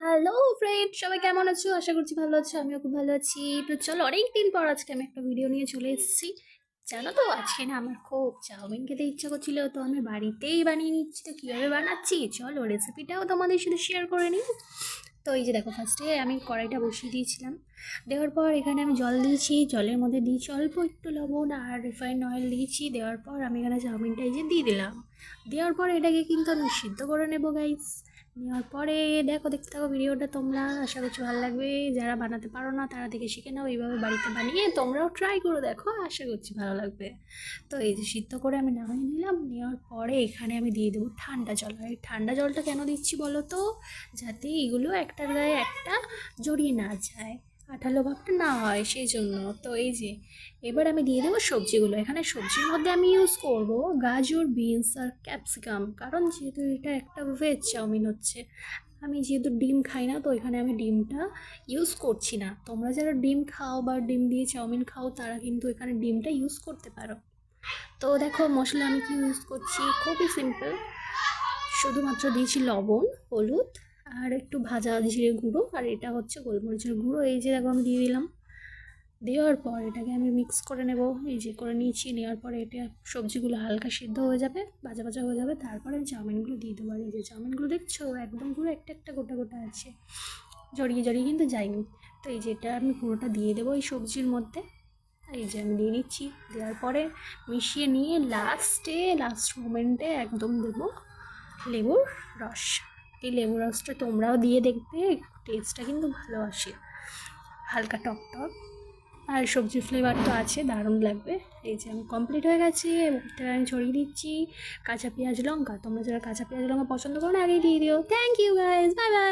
Hello friend, সবাই কেমন আছো? আশা করছি ভালো আছো। আমিও খুব ভালো আছি। তো চলো, অনেকদিন পর আজকে আমি একটা ভিডিও নিয়ে চলে এসেছি। জানো তো, আজকে না আমার খুব চাউমিন খেতে ইচ্ছা করছিল, তো আমি বাড়িতেই বানিয়ে নিচ্ছি। তো কীভাবে বানাচ্ছি চলো রেসিপিটাও তোমাদের সাথে শেয়ার করে নিই। তো এই যে দেখো, ফার্স্টে আমি কড়াইটা বসিয়ে দিয়েছিলাম। দেওয়ার পর এখানে আমি জল দিয়েছি, জলের মধ্যে দিয়েছি অল্প একটু লবণ আর রিফাইন্ড অয়েল দিয়েছি। দেওয়ার পর আমি এখানে চাউমিনটা এই যে দিয়ে দিলাম। দেওয়ার পর এটাকে কিন্তু আমি সিদ্ধ করে নেবো গাইস। নেওয়ার পরে দেখতে থাকো ভিডিওটা তোমরা, আশা করছি ভালো লাগবে। যারা বানাতে পারো না তারা দেখে শিখে নাও, এইভাবে বাড়িতে বানিয়ে তোমরাও ট্রাই করে দেখো, আশা করছি ভালো লাগবে। তো এই যে সিদ্ধ করে আমি নামিয়ে নিলাম। নেওয়ার পরে এখানে আমি দিয়ে দেবো ঠান্ডা জল। আর এই ঠান্ডা জলটা কেন দিচ্ছি বলো তো, যাতে এগুলো একটার গায়ে একটা জড়িয়ে না যায়, আঠালো ভাবটা না হয়, সেই জন্য। তো এই যে এবার আমি দিয়ে দেবো সবজিগুলো। এখানে সবজির মধ্যে আমি ইউজ করব গাজর, বিনস আর ক্যাপসিকাম, কারণ যেহেতু এটা একটা ভেজ চাউমিন হচ্ছে। আমি যেহেতু ডিম খাই না, তো এখানে আমি ডিমটা ইউজ করছি না। তোমরা যারা ডিম খাও বা ডিম দিয়ে চাউমিন খাও তারা কিন্তু এখানে ডিমটা ইউজ করতে পারো। তো দেখো মশলা আমি কি ইউজ করছি, খুবই সিম্পল। শুধুমাত্র দিয়েছি লবণ, হলুদ আর একটু ভাজা জিরে গুঁড়ো, আর এটা হচ্ছে গোলমরিচের গুঁড়ো। এই যে দেখো আমি দিয়ে দিলাম। দেওয়ার পর এটাকে আমি মিক্স করে নেব। এই যে করে নিয়েছি। নেওয়ার পরে এটা সবজিগুলো হালকা সিদ্ধ হয়ে যাবে, ভাজা ভাজা হয়ে যাবে। তারপরে আমি চাউমিনগুলো দিয়ে দেবো। আর এই যে চাউমিনগুলো দেখছো একদম পুরো একটা একটা গোটা গোটা আছে, জড়িয়ে জড়িয়ে কিন্তু যায়নি। তো এই যে এটা আমি পুরোটা দিয়ে দেবো এই সবজির মধ্যে। এই যে আমি দিয়ে নিচ্ছি। দেওয়ার পরে মিশিয়ে নিয়ে লাস্ট মোমেন্টে একদম দেবো লেবুর রস। এই লেবুর রসটা তোমরাও দিয়ে দেখবে, টেস্টটা কিন্তু ভালো আসে, হালকা টক টক। আর সবজির ফ্লেভার তো আছে, দারুণ লাগবে। এই যে আমি কমপ্লিট হয়ে গেছে, এবং এটা আমি ছড়িয়ে দিচ্ছি কাঁচা পেঁয়াজ লঙ্কা। তোমরা যারা কাঁচা পেঁয়াজ লঙ্কা পছন্দ করো না, আগেই দিয়ে দিও। Thank you guys, bye by.